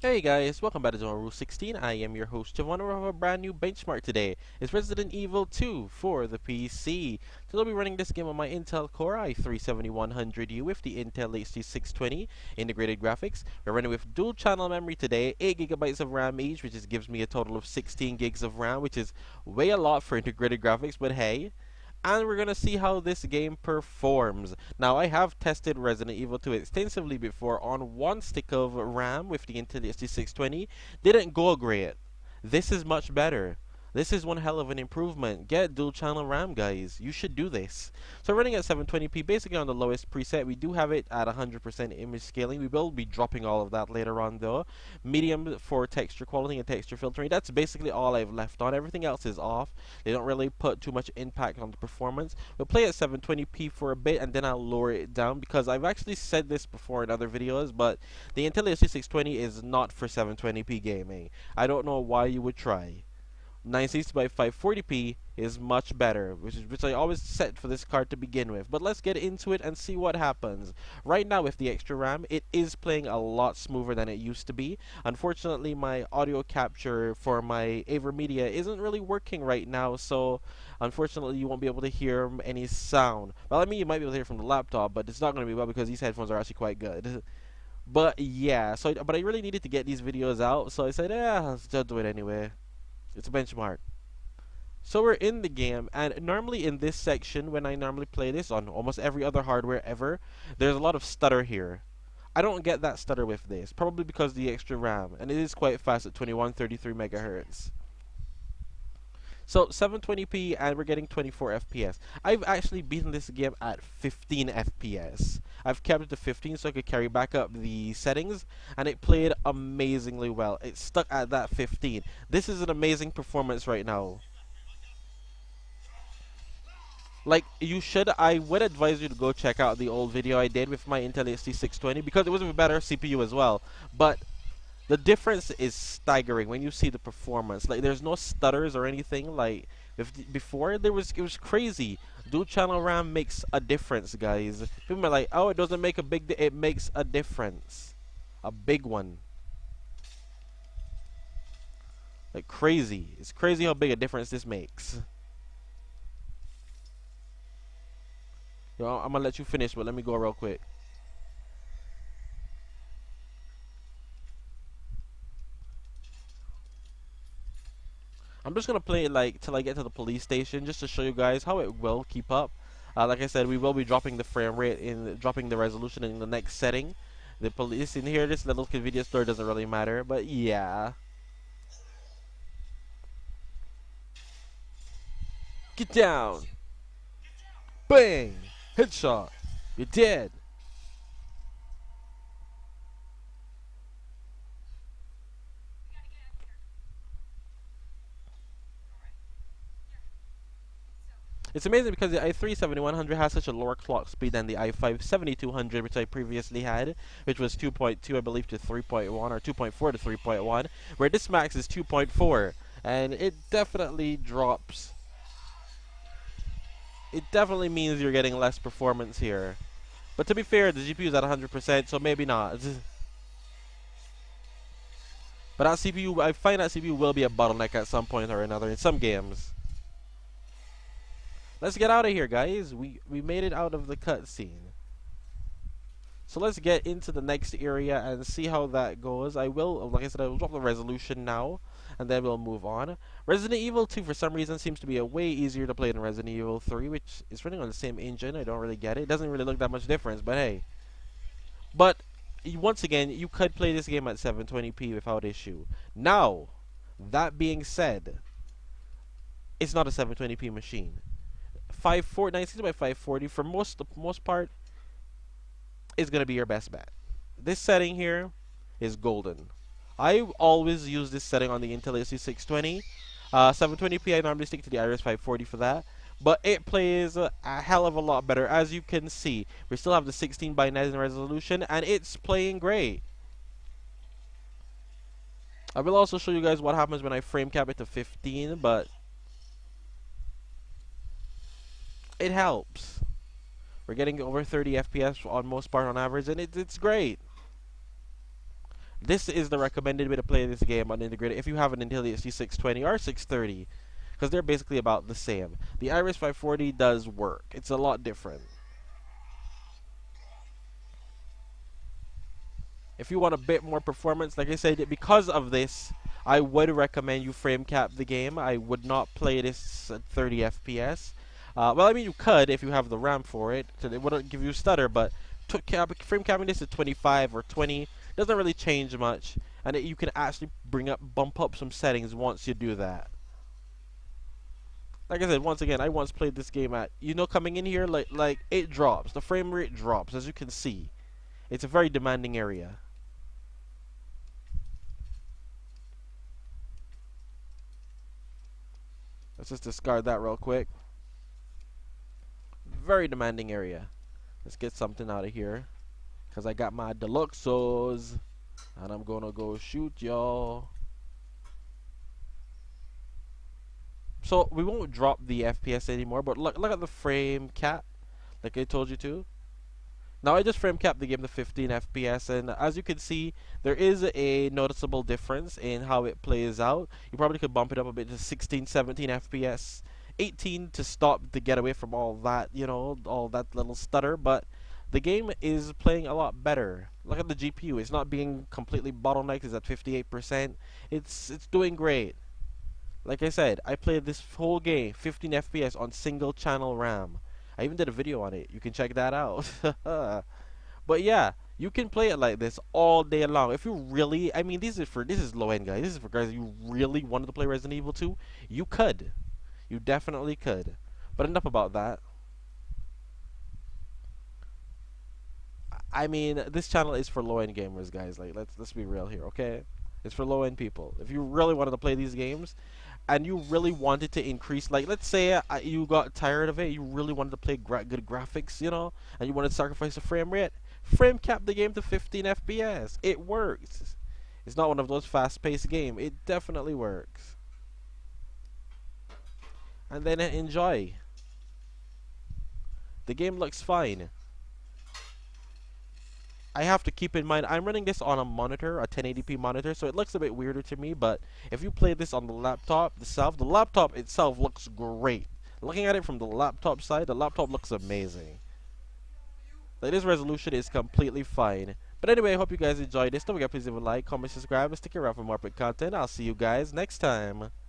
Hey guys, welcome back to Zone Rule 16. I am your host, Javon. We have a brand new benchmark today. It's Resident Evil 2 for the PC. So I'll be running this game on my Intel Core i3-7100U with the Intel HD 620 integrated graphics. We're running with dual channel memory today, 8GB of RAM each, which gives me a total of 16 gigs of RAM, which is way a lot for integrated graphics, but hey, and we're gonna see how this game performs. Now, I have tested Resident Evil 2 extensively before on one stick of RAM with the Intel HD 620. Didn't go great. This is much better. This is one hell of an improvement. Get dual channel RAM, guys. You should do this. So running at 720p, basically on the lowest preset. We do have it at 100% image scaling. We will be dropping all of that later on though. Medium for texture quality and texture filtering. That's basically all I've left on. Everything else is off. They don't really put too much impact on the performance. We'll play at 720p for a bit and then I'll lower it down because I've actually said this before in other videos, but the Intel HD 620 is not for 720p gaming. I don't know why you would try. 960 by 540p is much better, which I always set for this card to begin with. But let's get into it and see what happens. Right now with the extra RAM, it is playing a lot smoother than it used to be. Unfortunately, my audio capture for my AverMedia isn't really working right now, so unfortunately you won't be able to hear any sound. Well, I mean, you might be able to hear from the laptop, but it's not going to be well because these headphones are actually quite good. But yeah, but I really needed to get these videos out, so I said, yeah, let's just do it anyway. It's a benchmark. So we're in the game, and normally in this section, when I normally play this on almost every other hardware ever, there's a lot of stutter here. I don't get that stutter with this, probably because of the extra RAM, and it is quite fast at 2133 megahertz. So 720p, and we're getting 24 FPS. I've actually beaten this game at 15 FPS. I've kept it to 15 so I could carry back up the settings, and it played amazingly well. It stuck at that 15. This is an amazing performance right now. Like, I would advise you to go check out the old video I did with my Intel HD 620 because it was with a better CPU as well. But the difference is staggering when you see the performance. Like, there's no stutters or anything. Like, before, it was crazy. Dual channel RAM makes a difference, guys. People are like, oh, it doesn't make a it makes a difference. A big one. Like, crazy. It's crazy how big a difference this makes. You know, I'm gonna let you finish, but let me go real quick. I'm just gonna play it like till I get to the police station, just to show you guys how it will keep up. Like I said, we will be dropping the frame rate dropping the resolution in the next setting. The police in here, this little convenience store doesn't really matter, but yeah. Get down, bang, headshot, you're dead. It's amazing because the i3-7100 has such a lower clock speed than the i5-7200, which I previously had, which was 2.2, I believe, to 3.1, or 2.4 to 3.1, where this max is 2.4, and it definitely drops. It definitely means you're getting less performance here. But to be fair, the GPU is at 100%, so maybe not. But that CPU, I find that CPU will be a bottleneck at some point or another in some games. Let's get out of here, guys. We made it out of the cutscene. So let's get into the next area and see how that goes. Like I said, I will drop the resolution now, and then we'll move on. Resident Evil 2, for some reason, seems to be a way easier to play than Resident Evil 3, which is running on the same engine. I don't really get it. It doesn't really look that much difference, but hey. But, once again, you could play this game at 720p without issue. Now, that being said, it's not a 720p machine. 960 by 540, for the most part, is going to be your best bet. This setting here is golden. I always use this setting on the Intel AC 620. 720p, I normally stick to the Iris 540 for that. But it plays a hell of a lot better. As you can see, we still have the 16 by 9 resolution, and it's playing great. I will also show you guys what happens when I frame cap it to 15, but it helps. We're getting over 30 FPS on most part on average, and it's great. This is the recommended way to play this game on integrated if you have an Intel HD 620 or 630, because they're basically about the same. The Iris 540 does work. It's a lot different. If you want a bit more performance, like I said, because of this, I would recommend you frame cap the game. I would not play this at 30 FPS. Well, I mean, you could if you have the RAM for it. So it wouldn't give you stutter, but frame capping this at 25 or 20 doesn't really change much, and you can actually bump up some settings once you do that. Like I said, once again, I once played this game at, coming in here, like it drops. The frame rate drops, as you can see. It's a very demanding area. Let's just discard that real quick. Very demanding area. Let's get something out of here, because I got my Deluxos, and I'm gonna go shoot y'all. So we won't drop the FPS anymore, but look at the frame cap, like I told you to. Now I just frame capped the game to 15 FPS, and as you can see, there is a noticeable difference in how it plays out. You probably could bump it up a bit to 16, 17 FPS, 18 to stop to get away from all that, all that little stutter, but the game is playing a lot better. Look at the GPU, it's not being completely bottlenecked, it's at 58%. It's doing great. Like I said, I played this whole game 15 FPS on single channel RAM. I even did a video on it. You can check that out. But yeah, you can play it like this all day long. If you really, I mean, this is low end, guys. This is for guys you really wanted to play Resident Evil 2. You could, you definitely could. But enough about that. I mean, this channel is for low end gamers, guys. Like, let's be real here, okay? It's for low end people. If you really wanted to play these games, and you really wanted to increase, like, let's say you got tired of it, you really wanted to play good graphics, and you wanted to sacrifice the frame rate, frame cap the game to 15 FPS. It works. It's not one of those fast-paced games. It definitely works. And then enjoy. The game looks fine. I have to keep in mind, I'm running this on a monitor, a 1080p monitor, so it looks a bit weirder to me, but if you play this on the laptop itself looks great. Looking at it from the laptop side, the laptop looks amazing. Like, this resolution is completely fine. But anyway, I hope you guys enjoyed this. Don't forget, please leave a like, comment, subscribe, and stick around for more epic content. I'll see you guys next time.